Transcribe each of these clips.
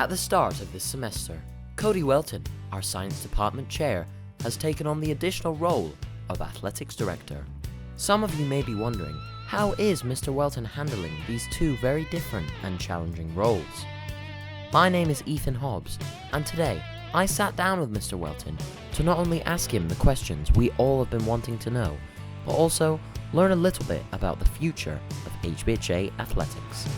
At the start of this semester, Cody Welton, our science department chair, has taken on the additional role of athletics director. Some of you may be wondering, how is Mr. Welton handling these two very different and challenging roles? My name is Ethan Hobbs, and today I sat down with Mr. Welton to not only ask him the questions we all have been wanting to know, but also learn a little bit about the future of HBHA athletics.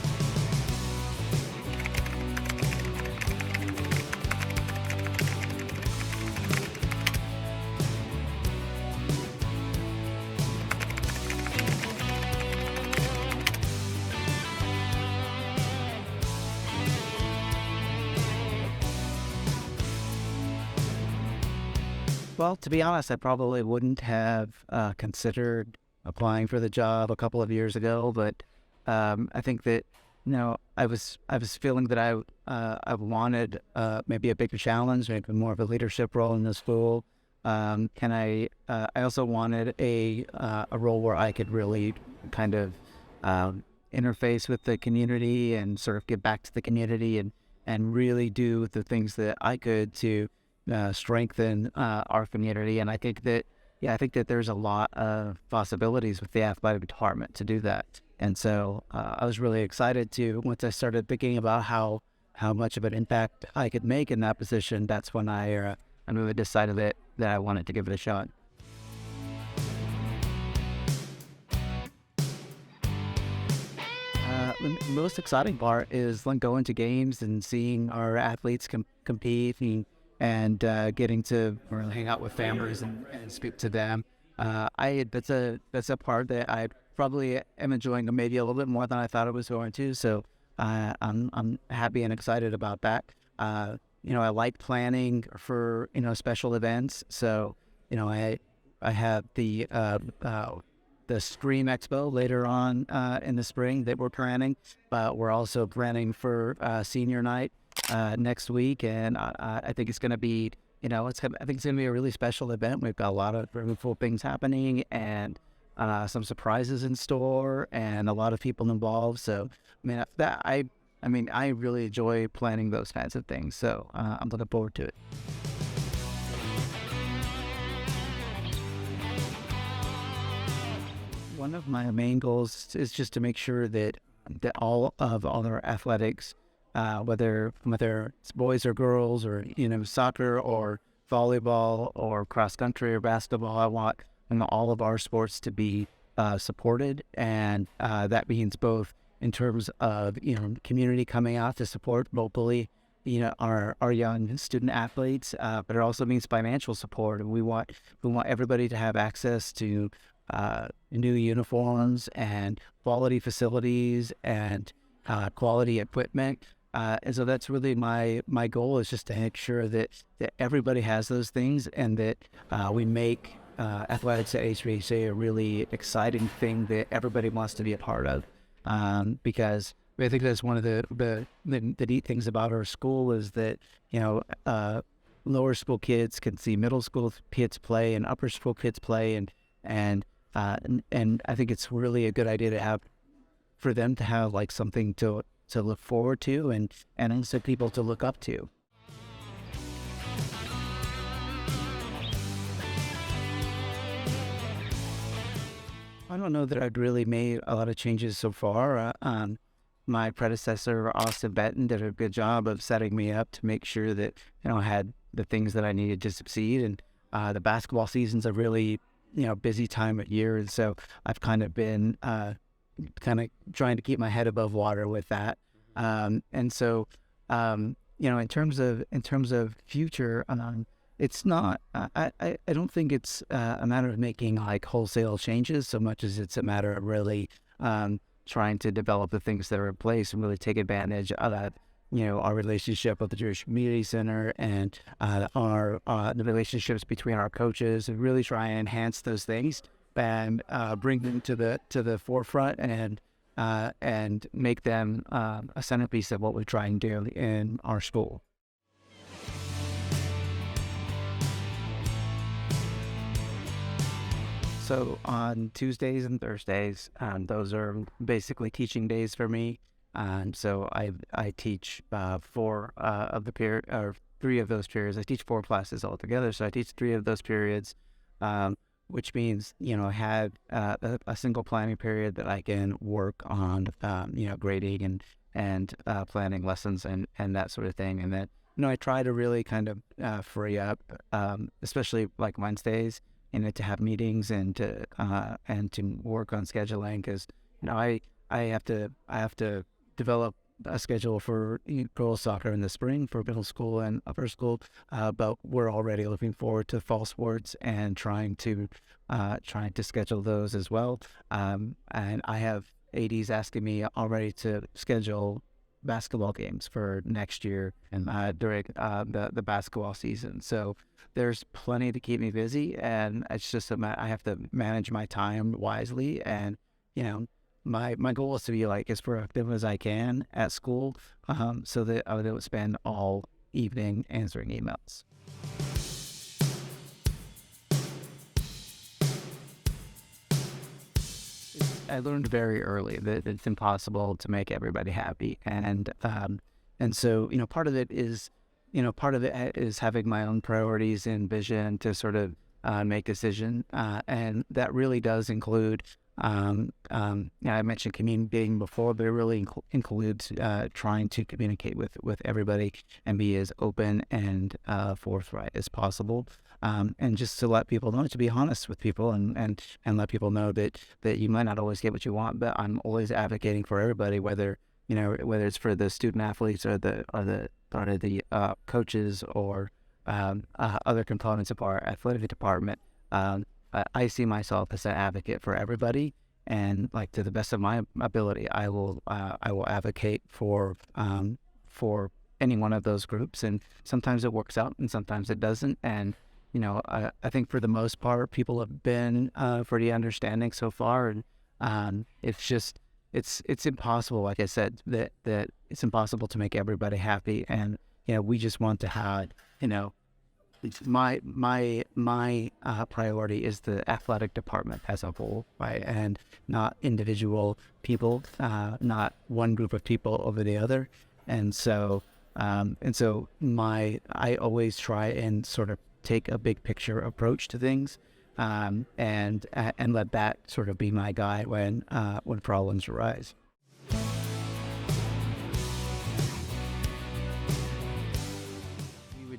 Well, to be honest, I probably wouldn't have considered applying for the job a couple of years ago, but I think that I was feeling that I wanted maybe a bigger challenge, maybe more of a leadership role in the school. I also wanted a role where I could really kind of interface with the community and sort of give back to the community and really do the things that I could to strengthen our community. And I think that there's a lot of possibilities with the athletic department to do that. And so I was really excited once I started thinking about how much of an impact I could make in that position. That's when I really decided that I wanted to give it a shot. The most exciting part is going to games and seeing our athletes compete and getting to hang out with families and speak to them. That's a part that I probably am enjoying maybe a little bit more than I thought I was going to. So I'm happy and excited about that. I like planning for special events. So I have the Scream Expo later on in the spring that we're planning, but we're also planning for senior night next week, and I think it's going to be, I think it's going to be a really special event. We've got a lot of really cool things happening and some surprises in store and a lot of people involved. So, I really enjoy planning those kinds of things. So I'm looking forward to it. One of my main goals is just to make sure that all of our athletics, whether it's boys or girls or soccer or volleyball or cross country or basketball, I want all of our sports to be supported, and that means both in terms of community coming out to support locally our young student athletes, but it also means financial support, and we want everybody to have access to new uniforms and quality facilities and quality equipment. And so that's really my goal, is just to make sure that everybody has those things, and that we make athletics at HBHA a really exciting thing that everybody wants to be a part of. Because I think that's one of the neat things about our school is that lower school kids can see middle school kids play and upper school kids play, and I think it's really a good idea for them to have something to look forward to and also people to look up to. I don't know that I've really made a lot of changes so far. My predecessor, Austin Benton, did a good job of setting me up to make sure that I had the things that I needed to succeed. And the basketball season's a really busy time of year, and so I've kind of been trying to keep my head above water with that. And so in terms of future, it's not. I don't think it's a matter of making wholesale changes so much as it's a matter of really trying to develop the things that are in place and really take advantage of that. Our relationship with the Jewish Community Center and the relationships between our coaches, and really try and enhance those things and bring them to the forefront and make them a centerpiece of what we try and do in our school. So on Tuesdays and Thursdays, those are basically teaching days for me. And so I teach four of the period, or three of those periods. I teach four classes altogether, so I teach three of those periods, which means I have a single planning period that I can work on grading and planning lessons and that sort of thing. And then I try to really kind of free up, especially like Wednesdays, to have meetings and to work on scheduling, because I have to develop a schedule for girls soccer in the spring for middle school and upper school, but we're already looking forward to fall sports and trying to schedule those as well. And I have ADs asking me already to schedule basketball games for next year and during the basketball season. So there's plenty to keep me busy, and it's just I have to manage my time wisely. And my goal is to be like as productive as I can at school, so that I would spend all evening answering emails. I learned very early that it's impossible to make everybody happy, and so part of it is having my own priorities and vision to sort of make decision, and that really does include. I mentioned communicating before, but it really includes trying to communicate with everybody and be as open and forthright as possible, and just to let people know, to be honest with people, and let people know that you might not always get what you want, but I'm always advocating for everybody, whether it's for the student athletes or the coaches or other components of our athletic department. I see myself as an advocate for everybody, and like to the best of my ability, I will advocate for any one of those groups. And sometimes it works out, and sometimes it doesn't. And I think for the most part, people have been pretty understanding so far. And it's impossible, like I said, that it's impossible to make everybody happy. And we just want to have my priority is the athletic department as a whole, right? And not individual people, not one group of people over the other. And so I always try and sort of take a big picture approach to things, and let that sort of be my guide when problems arise.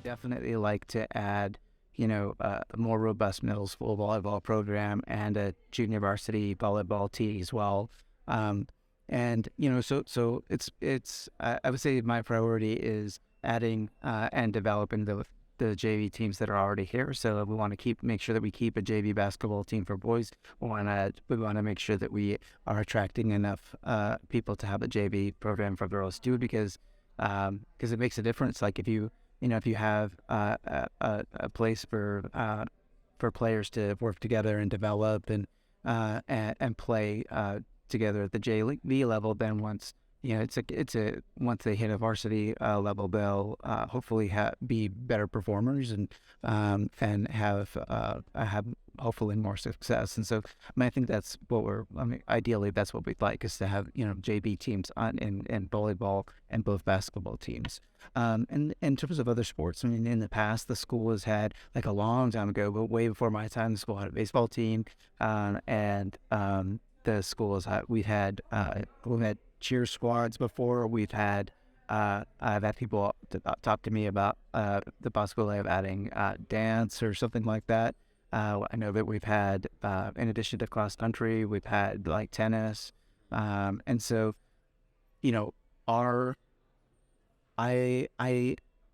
Definitely like to add, a more robust middle school volleyball program and a junior varsity volleyball team as well. So it's I would say my priority is adding and developing the JV teams that are already here. So we want to make sure that we keep a JV basketball team for boys. We want to make sure that we are attracting enough people to have a JV program for girls too, because it makes a difference. Like if you have a place for players to work together and develop and play together at the JV level, then once once they hit a varsity level, they'll hopefully be better performers and have hopefully more success. And so I think that's what ideally that's what we'd like, is to have JV teams in volleyball and both basketball teams. And in terms of other sports, in the past the school has had, like a long time ago, but way before my time, the school had a baseball team, and the school we've had cheer squads before. I've had people talk to me about the possibility of adding dance or something like that. I know that we've had, in addition to cross country, we've had like tennis, and so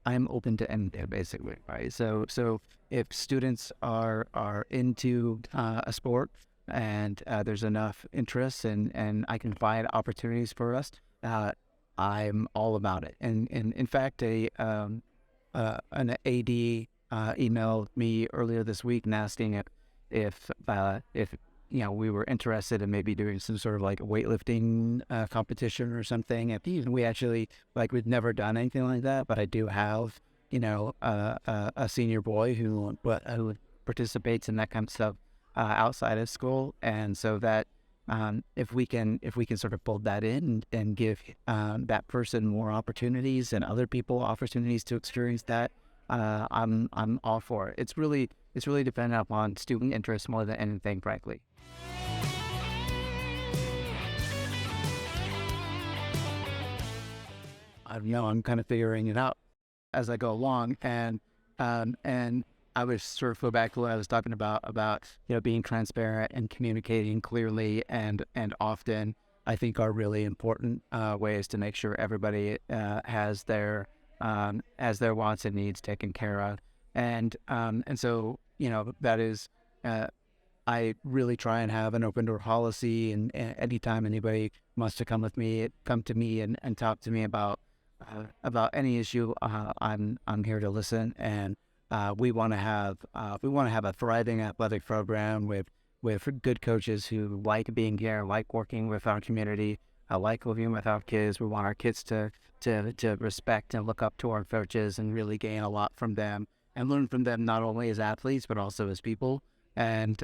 I'm open to anything, basically, right? So if students are into a sport, and there's enough interest and I can find opportunities for us, I'm all about it. And in fact, an AD emailed me earlier this week and asking if we were interested in maybe doing some sort of like weightlifting competition or something. And we actually, we've never done anything like that, but I do have a senior boy who participates in that kind of stuff outside of school, and so that if we can sort of fold that in and give that person more opportunities and other people opportunities to experience that, I'm all for it. It's really dependent upon student interest more than anything, frankly. I don't know. I'm kind of figuring it out as I go along, and I would sort of go back to what I was talking about being transparent and communicating clearly and often. I think are really important ways to make sure everybody has their wants and needs taken care of, and so that is. I really try and have an open door policy, and anytime anybody wants to come to me and talk to me about any issue, I'm here to listen, and we want to have a thriving athletic program with good coaches who like being here, like working with our community, like living with our kids. We want our kids to respect and look up to our coaches and really gain a lot from them and learn from them, not only as athletes but also as people. And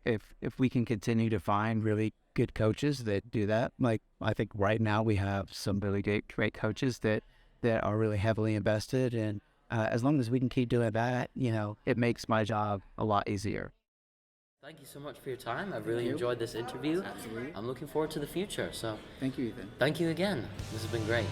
if we can continue to find really good coaches that do that, like I think right now we have some really great coaches that are really heavily invested, and as long as we can keep doing that, it makes my job a lot easier. Thank you so much for your time. I've really enjoyed this interview. Absolutely. I'm looking forward to the future. So Thank you, Ethan. thank you again. This has been great.